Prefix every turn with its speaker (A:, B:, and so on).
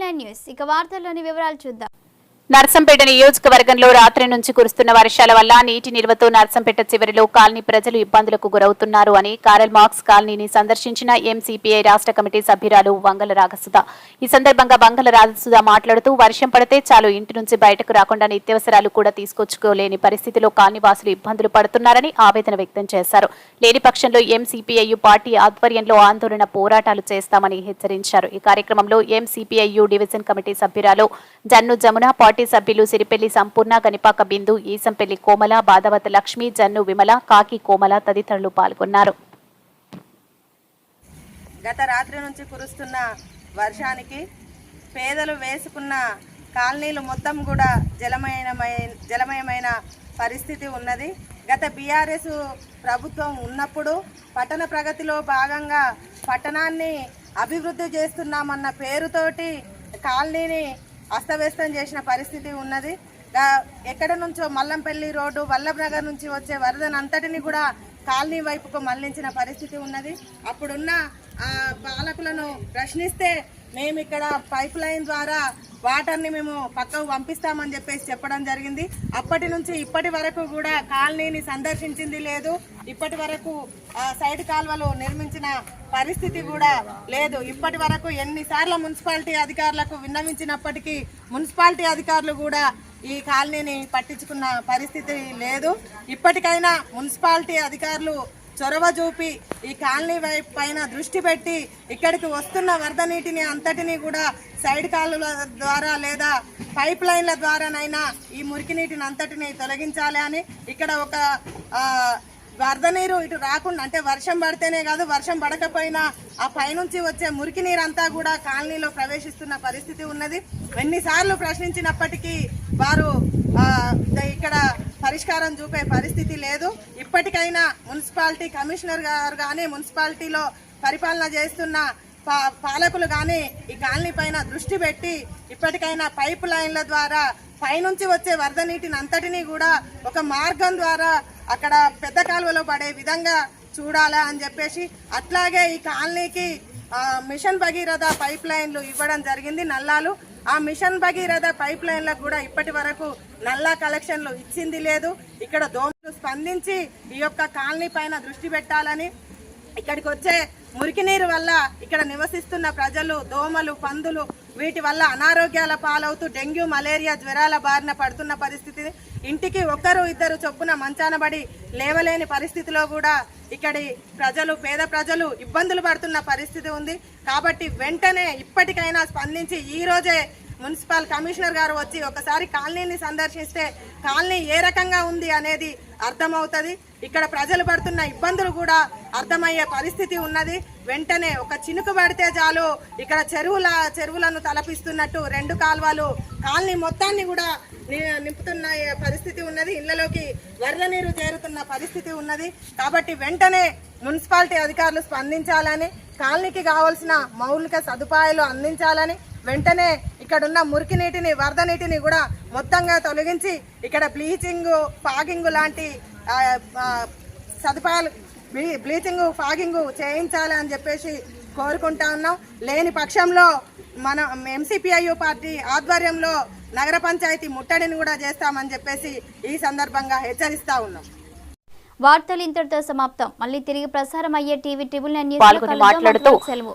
A: ట్రిబుల్9 news ఇక వార్తల్లోని వివరాలు చూద్దాం.
B: నర్సంపేట నియోజకవర్గంలో రాత్రి నుంచి కురుస్తున్న వర్షాల వల్ల నీటి నిల్వతో నర్సంపేట చివరిలో కాలనీ ప్రజలు ఇబ్బందులకు గురవుతున్నారు అని కారల్ మార్క్స్ కాలనీని సందర్శించిన ఎంసీపీఐ రాష్ట్ర కమిటీ సభ్యురాలు వంగల రాగసుధ. ఈ సందర్భంగా వంగల రాగసుధ మాట్లాడుతూ వర్షం పడితే చాలు ఇంటి నుంచి బయటకు రాకుండా నిత్యావసరాలు కూడా తీసుకొచ్చుకోలేని పరిస్థితిలో కాలనీవాసులు ఇబ్బందులు పడుతున్నారని ఆవేదన వ్యక్తం చేశారు. లేని పక్షంలో ఎంసీపీఐయు పార్టీ ఆధ్వర్యంలో ఆందోళన పోరాటాలు చేస్తామని హెచ్చరించారు. ఈ కార్యక్రమంలో ఎంసీపీఐయు డివిజన్ కమిటీ సభ్యురాలు జన్ను జమున, పార్టీ సభ్యులు సిరిపెల్లి సంపూర్ణ, గనిపాక బిందు, ఈసంపెల్లి కోమల, బాదావతి లక్ష్మి, జన్ను విమల, కాకి కోమల తదితరులు పాల్గొన్నారు.
C: గత రాత్రి నుంచి కురుస్తున్న వర్షానికి పేదలు వేసుకున్న కాలనీలు మొత్తం కూడా జలమయమైన పరిస్థితి ఉన్నది. గత బీఆర్ఎస్ ప్రభుత్వం ఉన్నప్పుడు పట్టణ ప్రగతిలో భాగంగా పట్టణాన్ని అభివృద్ధి చేస్తున్నామన్న పేరుతోటి కాలనీని అస్తవ్యస్తం చేసిన పరిస్థితి ఉన్నది. ఎక్కడ నుంచో మల్లంపల్లి రోడ్డు, వల్లభనగర్ నుంచి వచ్చే వరదనంతటిని కూడా కాలనీ వైపుకు మళ్లించిన పరిస్థితి ఉన్నది. అప్పుడున్న పాలకులను ప్రశ్నిస్తే మేము ఇక్కడ పైప్ లైన్ ద్వారా వాటర్ని మేము పక్కకు పంపిస్తామని చెప్పడం జరిగింది. అప్పటి నుంచి ఇప్పటి వరకు కూడా కాలనీని సందర్శించింది లేదు. ఇప్పటి వరకు సైడ్ కాల్వలు నిర్మించిన పరిస్థితి కూడా లేదు. ఇప్పటి వరకు ఎన్నిసార్లు మున్సిపాలిటీ అధికారులకు విన్నవించినప్పటికీ మున్సిపాలిటీ అధికారులు కూడా ఈ కాలనీని పట్టించుకున్న పరిస్థితి లేదు. ఇప్పటికైనా మున్సిపాలిటీ అధికారులు చొరవ చూపి ఈ కాలనీ వైపు పైన దృష్టి పెట్టి ఇక్కడికి వస్తున్న వరద నీటిని అంతటినీ కూడా సైడ్ కాలువల ద్వారా లేదా పైప్ లైన్ల ద్వారానైనా ఈ మురికి నీటిని అంతటిని తొలగించాలి అని, ఇక్కడ ఒక వరద నీరు ఇటు రాకుండా, అంటే వర్షం పడితేనే కాదు వర్షం పడకపోయినా ఆ పైనుంచి వచ్చే మురికి నీరు అంతా కూడా కాలనీలో ప్రవేశిస్తున్న పరిస్థితి ఉన్నది. ఎన్నిసార్లు ప్రశ్నించినప్పటికీ వారు ఇక్కడ పరిష్కారం చూపే పరిస్థితి లేదు. ఇప్పటికైనా మున్సిపాలిటీ కమిషనర్ గారు కానీ మున్సిపాలిటీలో పరిపాలన చేస్తున్న పాలకులు కానీ ఈ కాలనీ పైన దృష్టి పెట్టి ఇప్పటికైనా పైప్ లైన్ల ద్వారా పైనుంచి వచ్చే వరద నీటిని అంతటినీ కూడా ఒక మార్గం ద్వారా అక్కడ పెద్ద కాలువలో పడే విధంగా చూడాలా అని చెప్పేసి, అట్లాగే ఈ కాలనీకి మిషన్ భగీరథ పైప్ లైన్లు ఇవ్వడం జరిగింది, నల్లాలు. ఆ మిషన్ భగీరథ పైప్ లైన్లకు కూడా ఇప్పటి వరకు నల్లా కలెక్షన్లు ఇచ్చింది లేదు. ఇక్కడ దోమలు స్పందించి ఈ యొక్క కాలనీ పైన దృష్టి పెట్టాలని, ఇక్కడికి వచ్చే మురికి నీరు వల్ల ఇక్కడ నివసిస్తున్న ప్రజలు దోమలు, పందులు వీటి వల్ల అనారోగ్యాల పాలవుతూ డెంగ్యూ, మలేరియా జ్వరాల బారిన పడుతున్న పరిస్థితి. ఇంటికి ఒకరు ఇద్దరు చొప్పున మంచానబడి లేవలేని పరిస్థితిలో కూడా ఇక్కడి ప్రజలు, పేద ప్రజలు ఇబ్బందులు పడుతున్న పరిస్థితి ఉంది. కాబట్టి వెంటనే ఇప్పటికైనా స్పందించి ఈ రోజే మున్సిపల్ కమిషనర్ గారు వచ్చి ఒకసారి కాలనీని సందర్శిస్తే కాలనీ ఏ రకంగా ఉంది అనేది అర్థమవుతుంది. ఇక్కడ ప్రజలు పడుతున్న ఇబ్బందులు కూడా అర్థమయ్యే పరిస్థితి ఉన్నది. వెంటనే ఒక చినుకు పడితే చాలు ఇక్కడ చెరువులను తలపిస్తున్నట్టు 2 కాల్వలు కాలనీ మొత్తాన్ని కూడా నింపుతున్న పరిస్థితి ఉన్నది. ఇళ్లలోకి వరద నీరు చేరుతున్న పరిస్థితి ఉన్నది. కాబట్టి వెంటనే మున్సిపాలిటీ అధికారులు స్పందించాలని, కాలనీకి కావాల్సిన మౌలిక సదుపాయాలు అందించాలని, వెంటనే ఇక్కడున్న మురికి నీటిని, వరద నీటిని కూడా మొత్తంగా తొలగించి ఇక్కడ బ్లీచింగ్, ఫాగింగ్ లాంటి సదుపాయాలు, బ్లీచింగ్, ఫాగింగ్ చేయించాలి అని చెప్పేసి కోరుకుంటా ఉన్నాం. లేని పక్షంలో మన ఎంసీపీఐయు పార్టీ ఆధ్వర్యంలో నగర పంచాయతీ ముట్టడిని కూడా చేస్తామని చెప్పేసి ఈ సందర్భంగా హెచ్చరిస్తా ఉన్నాం.
A: వార్తలు ఇంతటితో సమాప్తం. మళ్ళీ తిరిగి ప్రసారం అయ్యే టీవీ ట్రిబుల్9 న్యూస్
B: మాట్లాడుతూ
A: సెలవు.